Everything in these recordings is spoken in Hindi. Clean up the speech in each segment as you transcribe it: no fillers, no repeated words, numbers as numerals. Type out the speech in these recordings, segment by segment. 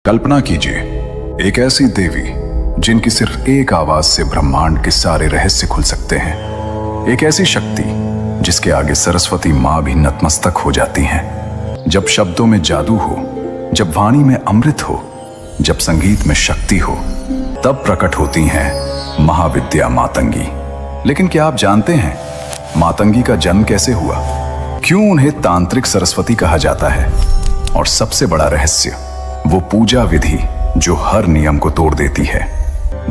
कल्पना कीजिए, एक ऐसी देवी जिनकी सिर्फ एक आवाज से ब्रह्मांड के सारे रहस्य खुल सकते हैं। एक ऐसी शक्ति जिसके आगे सरस्वती माँ भी नतमस्तक हो जाती हैं। जब शब्दों में जादू हो, जब वाणी में अमृत हो, जब संगीत में शक्ति हो, तब प्रकट होती हैं महाविद्या मातंगी। लेकिन क्या आप जानते हैं मातंगी का जन्म कैसे हुआ? क्यों उन्हें तांत्रिक सरस्वती कहा जाता है? और सबसे बड़ा रहस्य, वो पूजा विधि जो हर नियम को तोड़ देती है।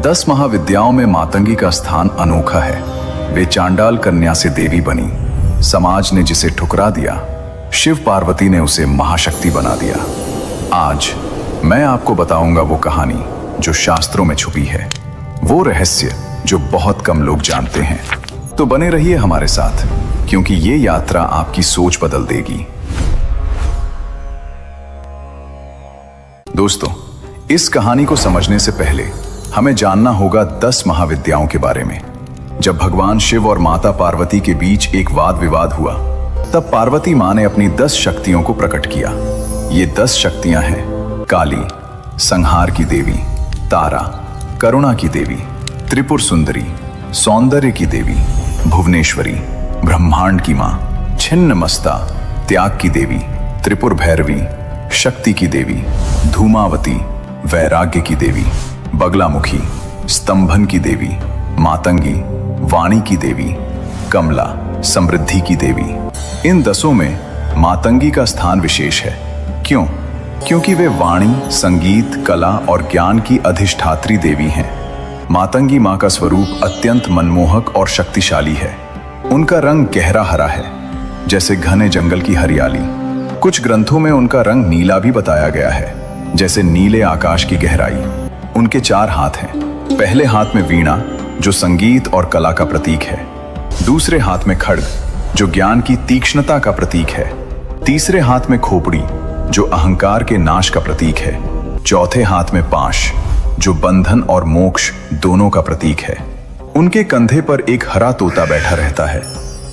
10 महाविद्याओं में मातंगी का स्थान अनोखा है। वे चांडाल कन्या से देवी बनी। समाज ने जिसे ठुकरा दिया, शिव पार्वती ने उसे महाशक्ति बना दिया। आज मैं आपको बताऊंगा वो कहानी जो शास्त्रों में छुपी है, वो रहस्य जो बहुत कम लोग जानते हैं। तो बने रहिए हमारे साथ, क्योंकि ये यात्रा आपकी सोच बदल देगी। दोस्तों, इस कहानी को समझने से पहले हमें जानना होगा 10 महाविद्याओं के बारे में। जब भगवान शिव और माता पार्वती के बीच एक वाद विवाद हुआ, तब पार्वती माँ ने अपनी 10 शक्तियों को प्रकट किया। ये 10 शक्तियां हैं काली, संहार की देवी; तारा, करुणा की देवी; त्रिपुर सुंदरी, सौंदर्य की देवी; भुवनेश्वरी, ब्रह्मांड की माँ; छिन्नमस्ता, त्याग की देवी; त्रिपुर भैरवी, शक्ति की देवी; धूमावती, वैराग्य की देवी; बगलामुखी, स्तंभन की देवी; मातंगी, वाणी की देवी; कमला, समृद्धि की देवी। इन 10 में मातंगी का स्थान विशेष है। क्यों? क्योंकि वे वाणी, संगीत, कला और ज्ञान की अधिष्ठात्री देवी हैं। मातंगी माँ का स्वरूप अत्यंत मनमोहक और शक्तिशाली है। उनका रंग गहरा हरा है, जैसे घने जंगल की हरियाली। कुछ ग्रंथों में उनका रंग नीला भी बताया गया है, जैसे नीले आकाश की गहराई। उनके 4 हाथ हैं। पहले हाथ में वीणा, जो संगीत और कला का प्रतीक है। दूसरे हाथ में खड्ग, जो ज्ञान की तीक्ष्णता का प्रतीक है। तीसरे हाथ में खोपड़ी, जो अहंकार के नाश का प्रतीक है। चौथे हाथ में पाश, जो बंधन और मोक्ष दोनों का प्रतीक है। उनके कंधे पर एक हरा तोता बैठा रहता है।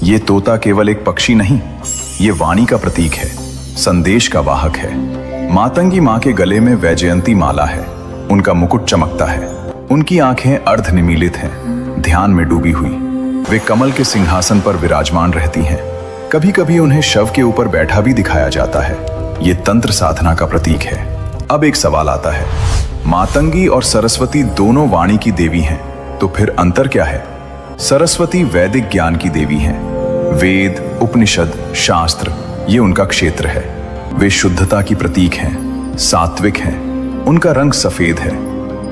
ये तोता केवल एक पक्षी नहीं, ये वाणी का प्रतीक है, संदेश का वाहक है। मातंगी माँ के गले में वैजयंती माला है। उनका मुकुट चमकता है। उनकी आंखें अर्धनिमीलित हैं, ध्यान में डूबी हुई। वे कमल के सिंहासन पर विराजमान रहती हैं। कभी कभी उन्हें शव के ऊपर बैठा भी दिखाया जाता है। ये तंत्र साधना का प्रतीक है। अब एक सवाल आता है, मातंगी और सरस्वती दोनों वाणी की देवी हैं, तो फिर अंतर क्या है? सरस्वती वैदिक ज्ञान की देवी हैं। वेद, उपनिषद, शास्त्र, ये उनका क्षेत्र है। वे शुद्धता की प्रतीक हैं, सात्विक हैं। उनका रंग सफेद है।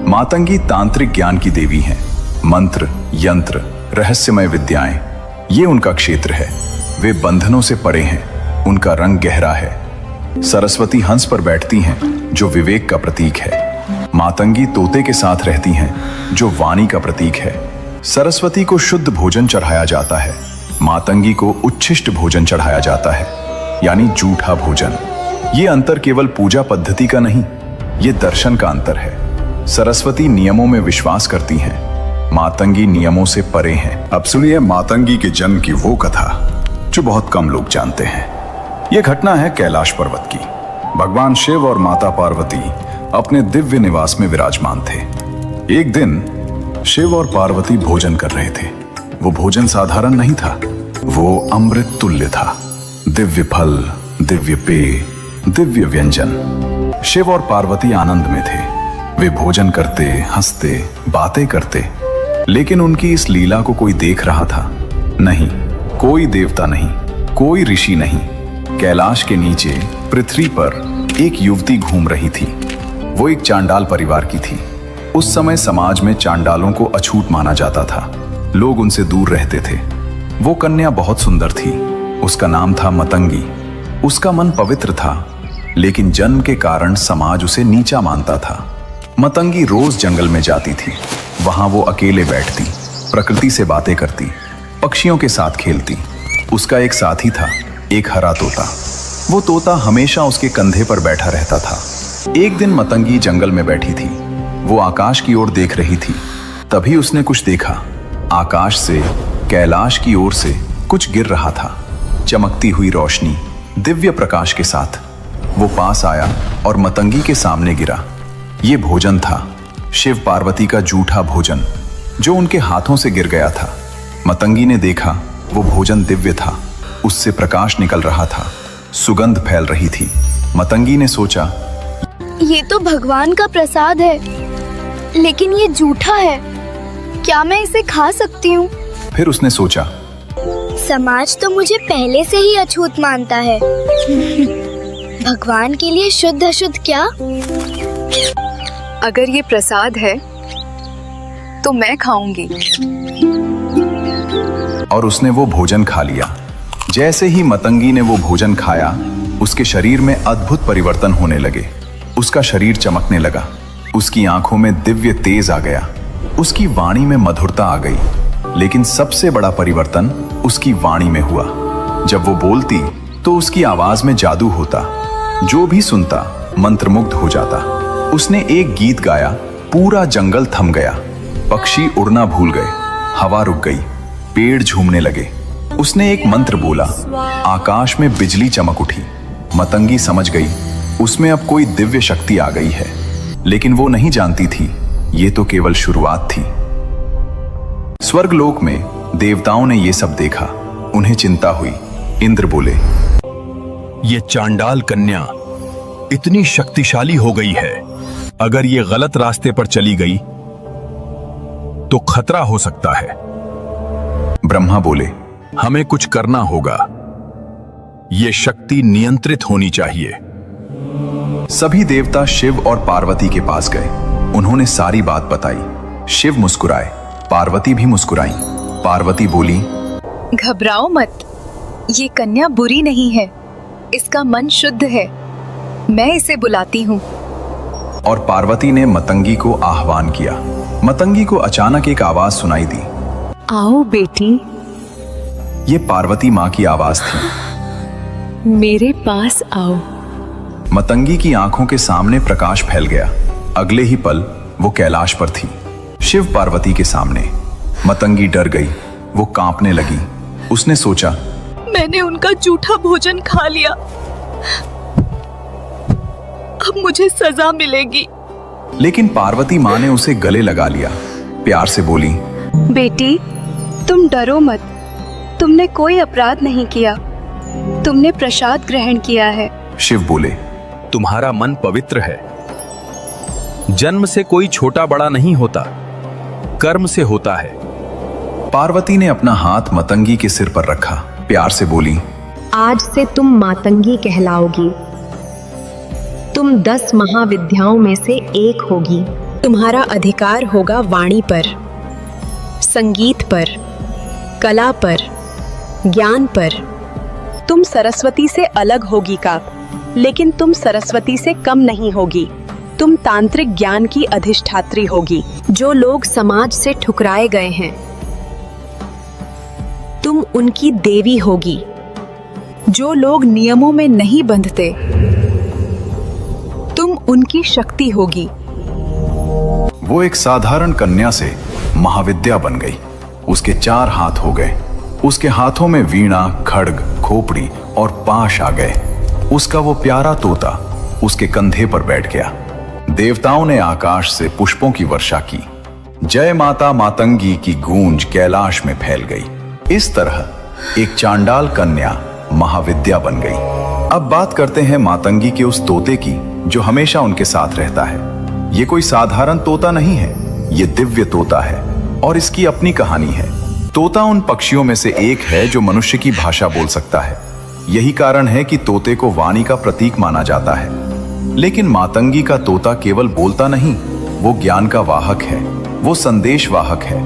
मातंगी तांत्रिक ज्ञान की देवी हैं। मंत्र, यंत्र, रहस्यमय विद्याएं, ये उनका क्षेत्र है। वे बंधनों से परे हैं। उनका रंग गहरा है। सरस्वती हंस पर बैठती हैं, जो विवेक का प्रतीक है। मातंगी तोते के साथ रहती हैं, जो वाणी का प्रतीक है। सरस्वती को शुद्ध भोजन चढ़ाया जाता है। मातंगी को उच्छिष्ट भोजन चढ़ाया जाता है, यानी जूठा भोजन। ये अंतर केवल पूजा पद्धति का नहीं, ये दर्शन का अंतर है। सरस्वती नियमों में विश्वास करती हैं, मातंगी नियमों से परे हैं। अब सुनिए मातंगी के जन्म की वो कथा जो बहुत कम लोग जानते हैं। यह घटना है कैलाश पर्वत की। भगवान शिव और माता पार्वती अपने दिव्य निवास में विराजमान थे। एक दिन शिव और पार्वती भोजन कर रहे थे। वो भोजन साधारण नहीं था, वो अमृत तुल्य था। दिव्य फल, दिव्य पेय, दिव्य व्यंजन। शिव और पार्वती आनंद में थे। वे भोजन करते, हंसते, बातें करते। लेकिन उनकी इस लीला को कोई देख रहा था? नहीं, कोई देवता नहीं, कोई ऋषि नहीं। कैलाश के नीचे पृथ्वी पर एक युवती घूम रही थी। वो एक चांडाल परिवार की थी। उस समय समाज में चांडालों को अछूत माना जाता था। लोग उनसे दूर रहते थे। वो कन्या बहुत सुंदर थी। उसका नाम था मतंगी। उसका मन पवित्र था, लेकिन जन्म के कारण समाज उसे नीचा मानता था। मतंगी रोज जंगल में जाती थी। वहां वो अकेले बैठती, प्रकृति से बातें करती, पक्षियों के साथ खेलती। उसका एक साथी था, एक हरा तोता। वो तोता हमेशा उसके कंधे पर बैठा रहता था। एक दिन मतंगी जंगल में बैठी थी। वो आकाश की ओर देख रही थी। तभी उसने कुछ देखा। आकाश से, कैलाश की ओर से कुछ गिर रहा था। चमकती हुई रोशनी, दिव्य प्रकाश के साथ। वो पास आया और मतंगी के सामने गिरा। ये भोजन था, शिव पार्वती का जूठा भोजन, जो उनके हाथों से गिर गया था। मतंगी ने देखा, वो भोजन दिव्य था, उससे प्रकाश निकल रहा था, सुगंध फैल रही थी। मतंगी ने सोचा, ये तो भगवान का प्रसाद है, लेकिन ये जूठा है, क्या मैं इसे खा सकती हूँ? फिर उसने सोचा, समाज तो मुझे पहले से ही अछूत मानता है। भगवान के लिए शुद्ध अशुद्ध क्या? अगर ये प्रसाद है तो मैं खाऊंगी। और उसने वो भोजन खा लिया। जैसे ही मतंगी ने वो भोजन खाया, उसके शरीर में अद्भुत परिवर्तन होने लगे। उसका शरीर चमकने लगा, उसकी आंखों में दिव्य तेज आ गया, उसकी वाणी में मधुरता आ गई। लेकिन सबसे बड़ा परिवर्तन उसकी वाणी में हुआ। जब वो बोलती तो उसकी आवाज में जादू होता, जो भी सुनता मंत्रमुग्ध हो जाता। उसने एक गीत गाया, पूरा जंगल थम गया, पक्षी उड़ना भूल गए, हवा रुक गई, पेड़ झूमने लगे। उसने एक मंत्र बोला, आकाश में बिजली चमक उठी। मतंगी समझ गई, उसमें अब कोई दिव्य शक्ति आ गई है। लेकिन वो नहीं जानती थी, ये तो केवल शुरुआत थी। स्वर्गलोक में देवताओं ने ये सब देखा, उन्हें चिंता हुई। इंद्र बोले, ये चांडाल कन्या इतनी शक्तिशाली हो गई है, अगर ये गलत रास्ते पर चली गई तो खतरा हो सकता है। ब्रह्मा बोले, हमें कुछ करना होगा, ये शक्ति नियंत्रित होनी चाहिए। सभी देवता शिव और पार्वती के पास गए। उन्होंने सारी बात बताई। शिव मुस्कुराए, पार्वती भी मुस्कुराई। पार्वती बोली, घबराओ मत, ये कन्या बुरी नहीं है, इसका मन शुद्ध है, मैं इसे बुलाती हूँ। और पार्वती ने मतंगी को आह्वान किया। मतंगी को अचानक एक आवाज सुनाई दी, आओ बेटी। ये पार्वती माँ की आवाज थी। मेरे पास आओ। मतंगी की आंखों के सामने प्रकाश फैल गया। अगले ही पल वो कैलाश पर थी, शिव पार्वती के सामने। मतंगी डर गई, वो कांपने लगी। उसने सोचा, मैंने उनका जूठा भोजन खा लिया, अब मुझे सजा मिलेगी। लेकिन पार्वती माँ ने उसे गले लगा लिया, प्यार से बोली, बेटी तुम डरो मत, तुमने कोई अपराध नहीं किया, तुमने प्रसाद ग्रहण किया है। शिव बोले, तुम्हारा मन पवित्र है, जन्म से कोई छोटा बड़ा नहीं होता, कर्म से होता है। पार्वती ने अपना हाथ मतंगी के सिर पर रखा, प्यार से बोली, आज से तुम मातंगी कहलाओगी, तुम 10 महाविद्याओं में से एक होगी। तुम्हारा अधिकार होगा वाणी पर, संगीत पर, कला पर, ज्ञान पर। तुम सरस्वती से अलग होगी का, लेकिन तुम सरस्वती से कम नहीं होगी। तुम तांत्रिक ज्ञान की अधिष्ठात्री होगी। जो लोग समाज से ठुकराए गए हैं, तुम उनकी देवी होगी। जो लोग नियमों में नहीं बंधते, तुम उनकी शक्ति होगी। वो एक साधारण कन्या से महाविद्या बन गई। उसके 4 हाथ हो गए। उसके हाथों में वीणा, खड्ग, खोपड़ी और पाश आ गए। उसका वो प्यारा तोता उसके कंधे पर बैठ गया। देवताओं ने आकाश से पुष्पों की वर्षा की। जय माता मातंगी की गूंज कैलाश में फैल गई। इस तरह एक चांडाल कन्या महाविद्या बन गई। अब बात करते हैं मातंगी के उस तोते की, जो हमेशा उनके साथ रहता है। ये कोई साधारण तोता नहीं है, ये दिव्य तोता है और इसकी अपनी कहानी है। तोता उन पक्षियों में से एक है जो मनुष्य की भाषा बोल सकता है। यही कारण है कि तोते को वाणी का प्रतीक माना जाता है। लेकिन मातंगी का तोता केवल बोलता नहीं, वो ज्ञान का वाहक है, वो संदेश वाहक है।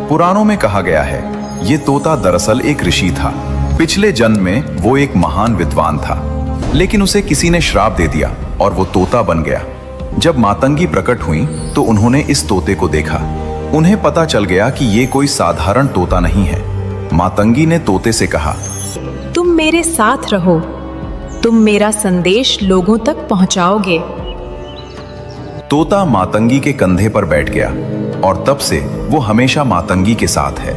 पुराणों में कहा गया है, ये तोता दरअसल एक ऋषि था। पिछले जन्म में वो एक महान विद्वान था, लेकिन उसे किसी ने श्राप दे दिया और वो तोता बन गया। जब मातंगी प्रकट हुई तो उन्होंने इस तोते को देखा। उन्हें पता चल गया कि ये कोई साधारण तोता नहीं है। मातंगी ने तोते से कहा, तुम मेरे साथ रहो, तुम मेरा संदेश लोगों तक पहुंचाओगे। तोता मातंगी के कंधे पर बैठ गया और तब से वो हमेशा मातंगी के साथ है।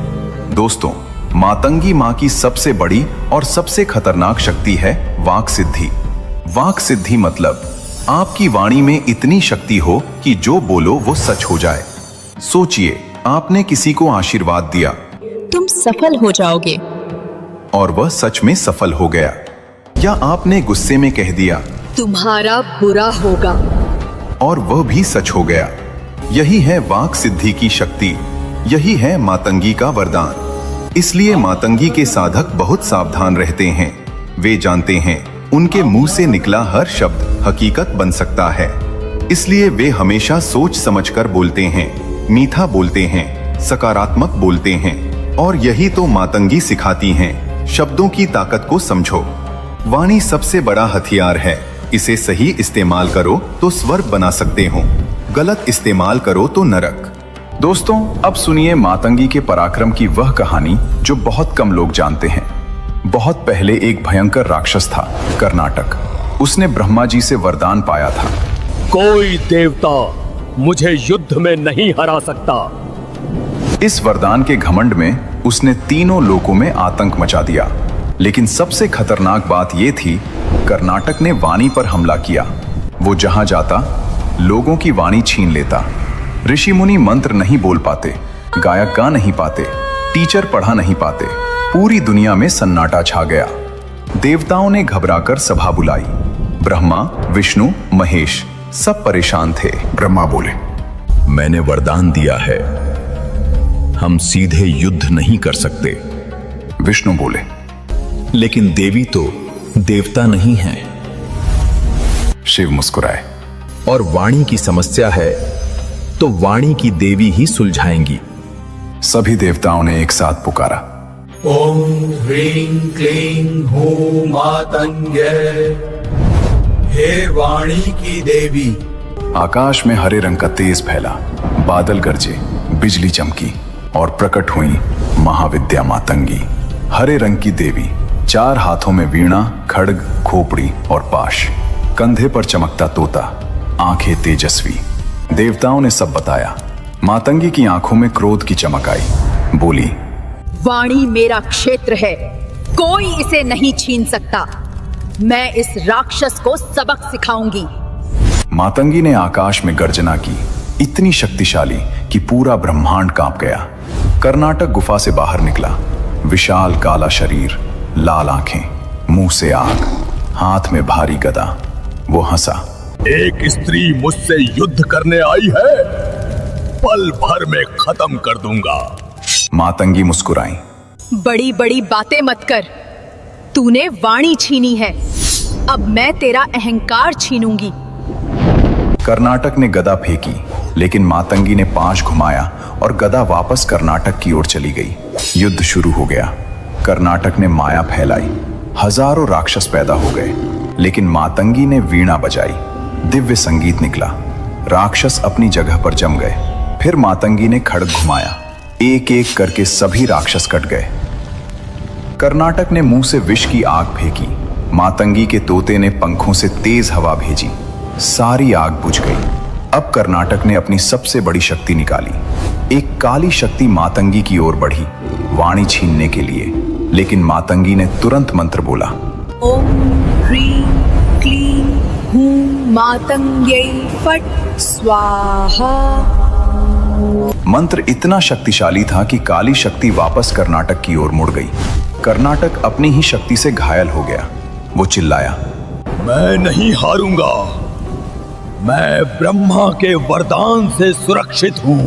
दोस्तों, मातंगी माँ की सबसे बड़ी और सबसे खतरनाक शक्ति है वाक सिद्धि। वाक सिद्धि मतलब आपकी वाणी में इतनी शक्ति हो कि जो बोलो वो सच हो जाए। सोचिए, आपने किसी को आशीर्वाद दिया, तुम सफल हो जाओगे, और वह सच में सफल हो गया। या आपने गुस्से में कह दिया, तुम्हारा बुरा होगा, और वह भी सच हो गया। यही है वाक सिद्धि की शक्ति, यही है मातंगी का वरदान। इसलिए मातंगी के साधक बहुत सावधान रहते हैं। वे जानते हैं उनके मुंह से निकला हर शब्द हकीकत बन सकता है। इसलिए वे हमेशा सोच समझकर बोलते हैं, मीठा बोलते हैं, सकारात्मक बोलते हैं। और यही तो मातंगी सिखाती हैं, शब्दों की ताकत को समझो। वाणी सबसे बड़ा हथियार है। इसे सही इस्तेमाल करो तो स्वर्ग बना सकते हो, गलत इस्तेमाल करो तो नरक। दोस्तों, अब सुनिए मातंगी के पराक्रम की वह कहानी जो बहुत कम लोग जानते हैं। बहुत पहले एक भयंकर राक्षस था, कर्नाटक। उसने ब्रह्मा जी से वरदान पाया था, कोई देवता मुझे युद्ध में नहीं हरा सकता। इस वरदान के घमंड में उसने तीनों लोकों में आतंक मचा दिया। लेकिन सबसे खतरनाक बात यह थी, कर्नाटक ने वाणी पर हमला किया। वो जहां जाता लोगों की वाणी छीन लेता। ऋषि मुनि मंत्र नहीं बोल पाते, गायक गा नहीं पाते, टीचर पढ़ा नहीं पाते। पूरी दुनिया में सन्नाटा छा गया। देवताओं ने घबराकर सभा बुलाई। ब्रह्मा, विष्णु, महेश सब परेशान थे। ब्रह्मा बोले, मैंने वरदान दिया है, हम सीधे युद्ध नहीं कर सकते। विष्णु बोले, लेकिन देवी तो देवता नहीं है। शिव मुस्कुराए, और वाणी की समस्या है तो वाणी की देवी ही सुलझाएंगी। सभी देवताओं ने एक साथ पुकारा, ओम ह्रीं क्लीं हूं मातंगे, हे वाणी की देवी। आकाश में हरे रंग का तेज फैला, बादल गरजे, बिजली चमकी और प्रकट हुई महाविद्या मातंगी। हरे रंग की देवी, 4 हाथों में वीणा, खड्ग, खोपड़ी और पाश, कंधे पर चमकता तोता, आंखें तेजस्वी। देवताओं ने सब बताया। मातंगी की आंखों में क्रोध की चमक आई। बोली, वाणी मेरा क्षेत्र है, कोई इसे नहीं छीन सकता। मैं इस राक्षस को सबक सिखाऊंगी। मातंगी ने आकाश में गर्जना की, इतनी शक्तिशाली कि पूरा ब्रह्मांड कांप गया। कर्नाटक गुफा से बाहर निकला। विशाल काला शरीर, लाल आंखें, मुंह से आग, हाथ में भारी गदा। वो हंसा, एक स्त्री मुझसे युद्ध करने आई है, पल भर में खत्म कर दूंगा। मातंगी मुस्कुराई, बड़ी बड़ी बातें मत कर, तूने वाणी छीनी है, अब मैं तेरा अहंकार छीनूंगी। कर्नाटक ने गदा फेंकी, लेकिन मातंगी ने पांच घुमाया और गदा वापस कर्नाटक की ओर चली गई। युद्ध शुरू हो गया। कर्नाटक ने माया फैलाई, हजारों राक्षस पैदा हो गए, लेकिन मातंगी ने वीणा बजाई, दिव्य संगीत निकला। राक्षस अपनी जगह पर जम गए। फिर मातंगी ने खड्ग घुमाया, एक एक करके सभी राक्षस कट गए। कर्नाटक ने मुंह से विष की आग फेंकी। मातंगी के तोते ने पंखों से तेज हवा भेजी, सारी आग बुझ गई। अब कर्नाटक ने अपनी सबसे बड़ी शक्ति निकाली। एक काली शक्ति मातंगी की ओर बढ़ी, वाणी छीनने के लिए, लेकिन मातंगी ने तुरंत मंत्र बोला, ओम ह्रीं क्लीं हूं मातंग्यै फट स्वाहा। मंत्र इतना शक्तिशाली था कि काली शक्ति वापस कर्नाटक की ओर मुड़ गई। कर्नाटक अपनी ही शक्ति से घायल हो गया। वो चिल्लाया, मैं नहीं हारूंगा, मैं ब्रह्मा के वरदान से सुरक्षित हूं।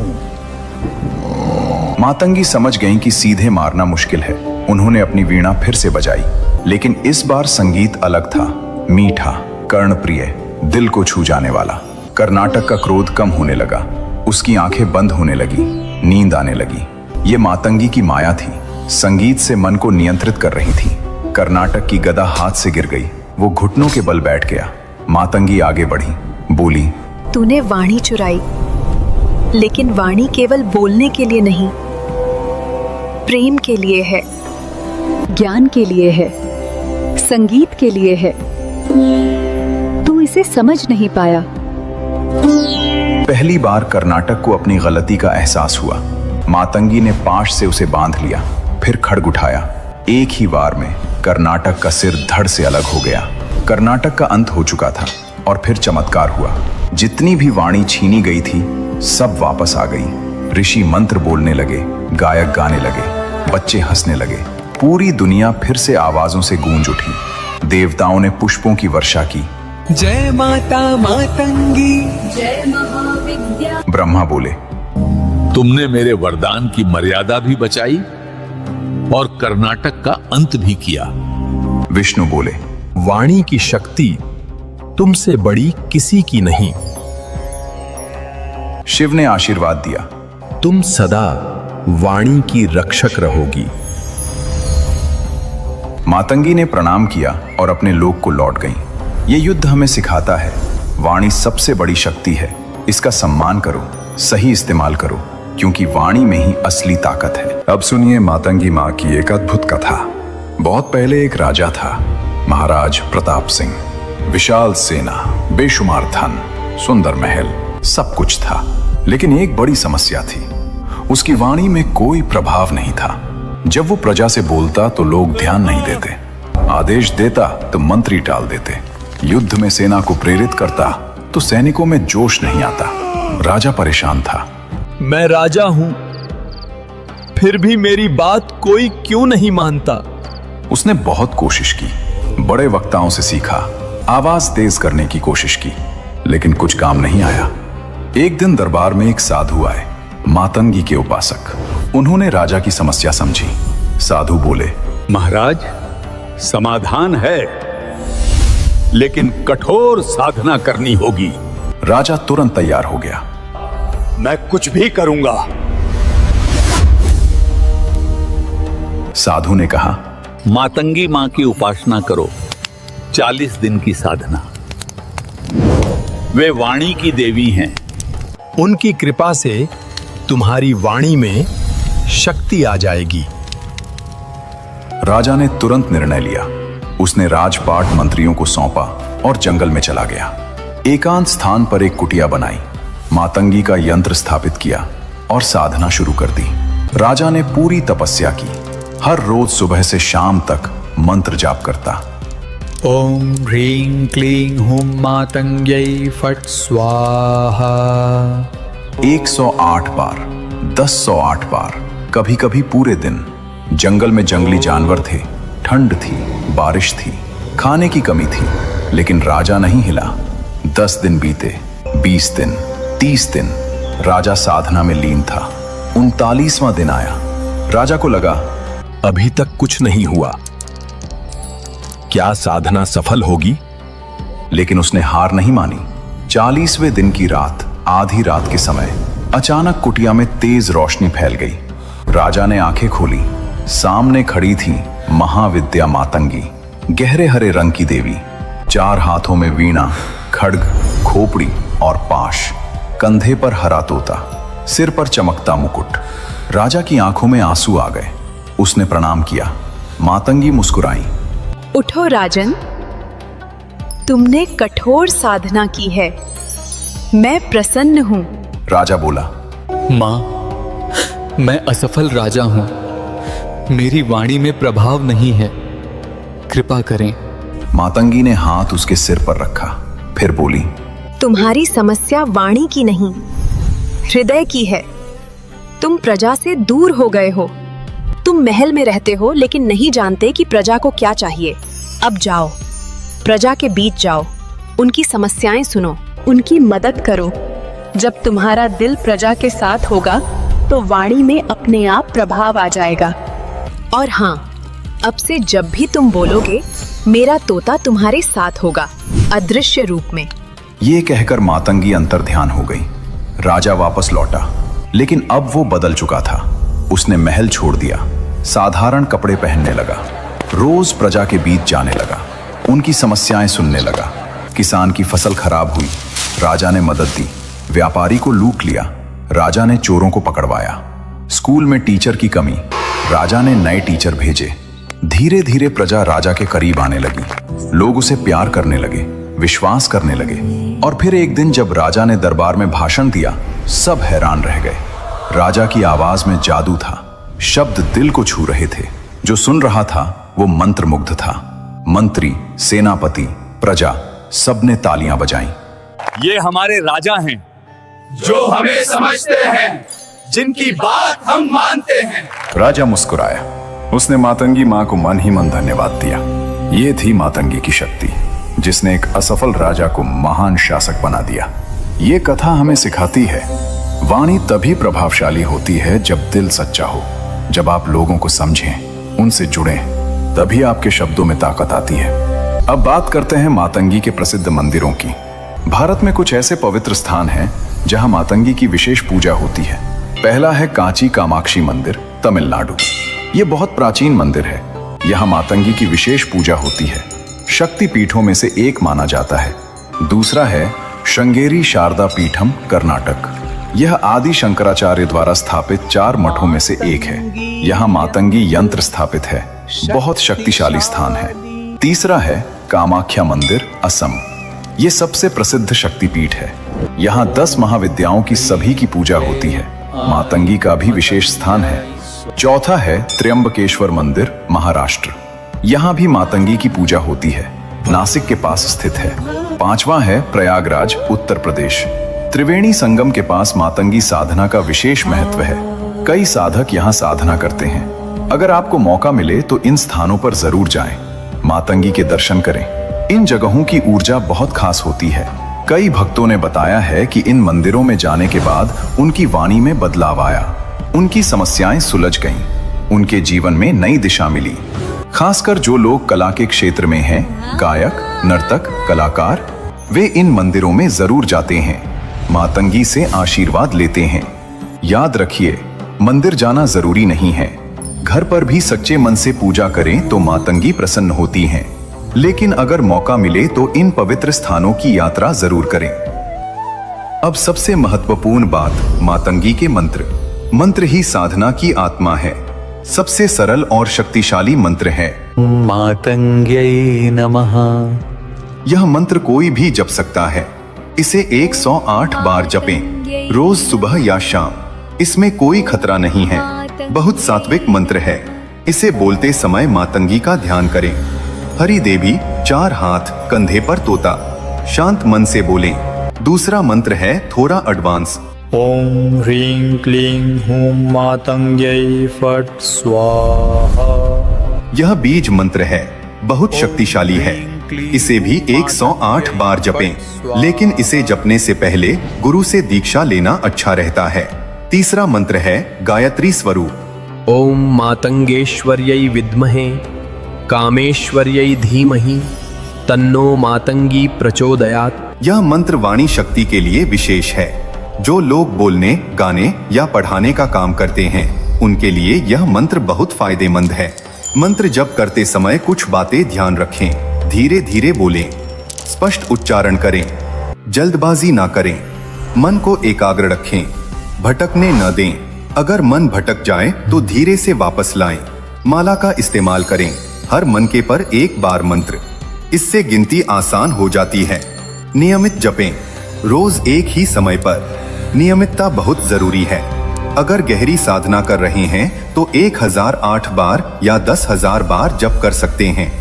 मातंगी समझ गईं कि सीधे मारना मुश्किल है। उन्होंने अपनी वीणा फिर से बजाई, लेकिन इस बार संगीत अलग था, मीठा, कर्णप्रिय, दिल को छू जाने वाला। कर्नाटक का क्रोध कम होने लगा, उसकी आंखें बंद होने लगी, नींद आने लगी। ये मातंगी की माया थी, संगीत से मन को नियंत्रित कर रही थी। कर्नाटक की गदा हाथ से गिर गई, वो घुटनों के बल बैठ गया। मातंगी आगे बढ़ी, बोली, तूने वाणी चुराई, लेकिन वाणी केवल बोलने के लिए नहीं, प्रेम के लिए है, ज्ञान के लिए है, संगीत के लिए है। तू इसे समझ नहीं पाया। पहली बार कर्नाटक को अपनी गलती का एहसास हुआ। मातंगी ने पाश से उसे बांध लिया, फिर खड्ग उठाया। एक ही वार में कर्नाटक का सिर धड़ से अलग हो गया। कर्नाटक का अंत हो चुका था और फिर चमत्कार हुआ। जितनी भी वाणी छीनी गई थी सब वापस आ गई। ऋषि मंत्र बोलने लगे, गायक गाने लगे, बच्चे हंसने लगे। पूरी दुनिया फिर से आवाजों से गूंज उठी। देवताओं ने पुष्पों की वर्षा की। जय माता मातंगी, जय महाविद्या। ब्रह्मा बोले, तुमने मेरे वरदान की मर्यादा भी बचाई और कर्नाटक का अंत भी किया। विष्णु बोले, वाणी की शक्ति तुमसे बड़ी किसी की नहीं। शिव ने आशीर्वाद दिया, तुम सदा वाणी की रक्षक रहोगी। मातंगी ने प्रणाम किया और अपने लोक को लौट गईं। ये युद्ध हमें सिखाता है, वाणी सबसे बड़ी शक्ति है। इसका सम्मान करो, सही इस्तेमाल करो, क्योंकि वाणी में ही असली ताकत है। अब सुनिए मातंगी माँ की एक अद्भुत कथा। बहुत पहले एक राजा था, महाराज प्रताप सिंह। विशाल सेना, बेशुमार धन, सुंदर महल, सब कुछ था। लेकिन एक बड़ी समस्या थी, उसकी वाणी में कोई प्रभाव नहीं था। जब वो प्रजा से बोलता तो लोग ध्यान नहीं देते, आदेश देता तो मंत्री टाल देते, युद्ध में सेना को प्रेरित करता तो सैनिकों में जोश नहीं आता। राजा परेशान था। मैं राजा हूं, फिर भी मेरी बात कोई क्यों नहीं मानता? उसने बहुत कोशिश की, बड़े वक्ताओं से सीखा, आवाज तेज करने की कोशिश की, लेकिन कुछ काम नहीं आया। एक दिन दरबार में एक साधु आए, मातंगी के उपासक। उन्होंने राजा की समस्या समझी। साधु बोले, महाराज, समाधान है, लेकिन कठोर साधना करनी होगी। राजा तुरंत तैयार हो गया। मैं कुछ भी करूंगा। साधु ने कहा, मातंगी मां की उपासना करो, 40 दिन की साधना। वे वाणी की देवी हैं। उनकी कृपा से तुम्हारी वाणी में शक्ति आ जाएगी। राजा ने तुरंत निर्णय लिया। उसने राजपाट मंत्रियों को सौंपा और जंगल में चला गया। एकांत स्थान पर एक कुटिया बनाई, मातंगी का यंत्र स्थापित किया और साधना शुरू कर दी। राजा ने पूरी तपस्या की, हर रोज सुबह से शाम तक मंत्र जाप करता। ओम ह्रीं क्लीं हुं मातंग्यै फट् स्वाहा। 108 बार, 1008 बार, कभी कभी पूरे दिन। जंगल में जंगली जानवर थे, ठंड थी, बारिश थी, खाने की कमी थी, लेकिन राजा नहीं हिला। 10 दिन बीते, 20 दिन, 30 दिन, राजा साधना में लीन था। 39वां दिन आया। राजा को लगा, अभी तक कुछ नहीं हुआ, क्या साधना सफल होगी? लेकिन उसने हार नहीं मानी। 40वें दिन की रात, आधी रात के समय अचानक कुटिया में तेज रोशनी फैल गई। राजा ने आंखें खोली। सामने खड़ी थी महाविद्या मातंगी, गहरे हरे रंग की देवी, 4 हाथों में वीणा, खड्ग, खोपड़ी और पाश, कंधे पर हरा तोता, सिर पर चमकता मुकुट। राजा की आंखों में आंसू आ गए। उसने प्रणाम किया। मातंगी मुस्कुराई। उठो राजन, तुमने कठोर साधना की है, मैं प्रसन्न हूं। राजा बोला, मां, मैं असफल राजा हूं, मेरी वाणी में प्रभाव नहीं है, कृपा करें। मातंगी ने हाथ उसके सिर पर रखा, फिर बोली, तुम्हारी समस्या वाणी की नहीं, हृदय की है। तुम प्रजा से दूर हो गए हो। तुम महल में रहते हो लेकिन नहीं जानते कि प्रजा को क्या चाहिए। अब जाओ, प्रजा के बीच जाओ, उनकी समस्याएं सुनो, उनकी मदद करो। जब तुम्हारा दिल प्रजा के साथ होगा तो वाणी में अपने आप प्रभाव आ जाएगा। और हाँ, अब से जब भी तुम बोलोगे, मेरा तोता तुम्हारे साथ होगा, अदृश्य रूप में। ये कहकर मातंगी अंतर ध्यान हो गई। राजा वापस लौटा, लेकिन अब वो बदल चुका था। उसने महल छोड़ दिया, साधारण कपड़े पहनने लगा, रोज प्रजा के बीच जाने लगा, उनकी समस्याएं सुनने लगा। किसान की फसल खराब हुई, राजा ने मदद दी। व्यापारी को लूट लिया, राजा ने चोरों को पकड़वाया। स्कूल में टीचर की कमी, राजा ने नए टीचर भेजे। धीरे धीरे प्रजा राजा के करीब आने लगी। लोग उसे प्यार करने लगे, विश्वास करने लगे। और फिर एक दिन जब राजा ने दरबार में भाषण दिया, सब हैरान रह गए। राजा की आवाज में जादू था, शब्द दिल को छू रहे थे। जो सुन रहा था वो मंत्रमुग्ध था। मंत्री, सेनापति, प्रजा सबने तालियां बजाईं। ये हमारे राजा हैं, जो हमें समझते हैं, जिनकी बात हम मानते हैं। राजा मुस्कुराया। उसने मातंगी मां को मन ही मन धन्यवाद दिया। ये थी मातंगी की शक्ति, जिसने एक असफल राजा को महान शासक बना दिया। ये कथा हमें सिखाती है, वाणी तभी प्रभावशाली होती है जब दिल सच्चा हो, जब आप लोगों को समझें, उनसे जुड़ें, तभी आपके शब्दों में ताकत आती है। अब बात करते हैं मातंगी के प्रसिद्ध मंदिरों की। भारत में कुछ ऐसे पवित्र स्थान हैं जहां मातंगी की विशेष पूजा होती है। पहला है कांची कामाक्षी मंदिर, तमिलनाडु। ये बहुत प्राचीन मंदिर है। यहाँ मातंगी की विशेष पूजा होती है। शक्ति पीठों में से एक माना जाता है। दूसरा है श्रृंगेरी शारदा पीठम, कर्नाटक। यह आदि शंकराचार्य द्वारा स्थापित 4 मठों में से एक है। यहाँ मातंगी यंत्र स्थापित है। बहुत शक्तिशाली स्थान है। तीसरा है कामाख्या मंदिर, असम। ये सबसे प्रसिद्ध शक्तिपीठ है। यहाँ 10 महाविद्याओं की सभी की पूजा होती है। मातंगी का भी विशेष स्थान है। चौथा है त्र्यंबकेश्वर मंदिर, महाराष्ट्र। यहाँ भी मातंगी की पूजा होती है। नासिक के पास स्थित है। पांचवा है प्रयागराज, उत्तर प्रदेश। त्रिवेणी संगम के पास मातंगी साधना का विशेष महत्व है। कई साधक यहाँ साधना करते हैं। अगर आपको मौका मिले तो इन स्थानों पर जरूर जाएं। मातंगी के दर्शन करें। इन जगहों की ऊर्जा बहुत खास होती है। कई भक्तों ने बताया है कि इन मंदिरों में जाने के बाद उनकी वाणी में बदलाव आया, उनकी समस्याएं सुलझ गईं, उनके जीवन में नई दिशा मिली। खासकर जो लोग कला के क्षेत्र में हैं, गायक, नर्तक, कलाकार, वे इन मंदिरों में जरूर जाते हैं, मातंगी से आशीर्वाद लेते हैं। याद रखिए, मंदिर जाना जरूरी नहीं है। घर पर भी सच्चे मन से पूजा करें तो मातंगी प्रसन्न होती हैं। लेकिन अगर मौका मिले तो इन पवित्र स्थानों की यात्रा जरूर करें। अब सबसे महत्वपूर्ण बात, मातंगी के मंत्र। मंत्र ही साधना की आत्मा है। सबसे सरल और शक्तिशाली मंत्र है मातंग्यै नमः। यह मंत्र कोई भी जप सकता है। इसे 108 बार जपें, रोज सुबह या शाम। इसमें कोई खतरा नहीं है। बहुत सात्विक मंत्र है। इसे बोलते समय मातंगी का ध्यान करें। हरि देवी, 4 हाथ, कंधे पर तोता। शांत मन से बोलें। दूसरा मंत्र है थोड़ा एडवांस। ओम ह्रीं क्लीं हूं मातंग्यै फट् स्वाहा। यह बीज मंत्र है, बहुत शक्तिशाली है। इसे भी 108 बार जपें, लेकिन इसे जपने से पहले गुरु से दीक्षा लेना अच्छा रहता है। तीसरा मंत्र है गायत्री स्वरूप। ओम मातंगेश्वर्यै विद्महे कामेश्वर्यै धीमहि तन्नो मातंगी प्रचोदयात्। यह मंत्र वाणी शक्ति के लिए विशेष है। जो लोग बोलने, गाने या पढ़ाने का काम करते हैं, उनके लिए यह मंत्र बहुत फायदेमंद है। मंत्र जप करते समय कुछ बातें ध्यान रखें। धीरे धीरे बोलें, स्पष्ट उच्चारण करें, जल्दबाजी ना करें, मन को एकाग्र रखें, भटकने न दें। अगर मन भटक जाए तो धीरे से वापस लाएं। माला का इस्तेमाल करें, हर मनके पर 1 बार मंत्र। इससे गिनती आसान हो जाती है। नियमित जपें, रोज एक ही समय पर। नियमितता बहुत जरूरी है। अगर गहरी साधना कर रहे हैं तो 1008 बार या 10,000 बार जप कर सकते हैं,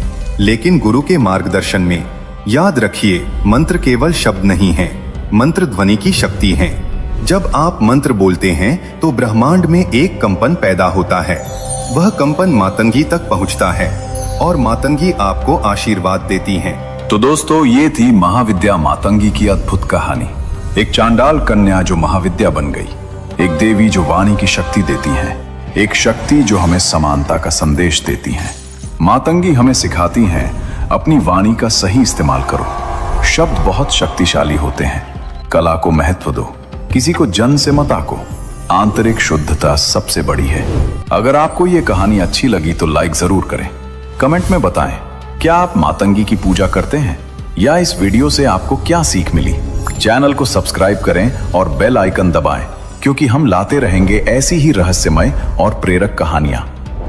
लेकिन गुरु के मार्गदर्शन में। याद रखिए, मंत्र केवल शब्द नहीं है, मंत्र ध्वनि की शक्ति है। जब आप मंत्र बोलते हैं तो ब्रह्मांड में एक कंपन पैदा होता है। वह कंपन मातंगी तक पहुंचता है और मातंगी आपको आशीर्वाद देती है। तो दोस्तों, ये थी महाविद्या मातंगी की अद्भुत कहानी। एक चांडाल कन्या जो महाविद्या बन गई, एक देवी जो वाणी की शक्ति देती है, एक शक्ति जो हमें समानता का संदेश देती है। मातंगी हमें सिखाती हैं अपनी वाणी का सही इस्तेमाल करो। शब्द बहुत शक्तिशाली होते हैं। कला को महत्व दो, किसी को जन से मत आको। आंतरिक शुद्धता सबसे बड़ी है। अगर आपको ये कहानी अच्छी लगी तो लाइक जरूर करें। कमेंट में बताएं, क्या आप मातंगी की पूजा करते हैं या इस वीडियो से आपको क्या सीख मिली। चैनल को सब्सक्राइब करें और बेल आइकन दबाएं, क्योंकि हम लाते रहेंगे ऐसी ही रहस्यमय और प्रेरक कहानियां।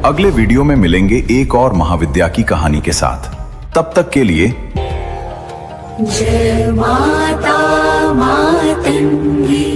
अगले वीडियो में मिलेंगे एक और महाविद्या की कहानी के साथ। तब तक के लिए जय माता मातंगी।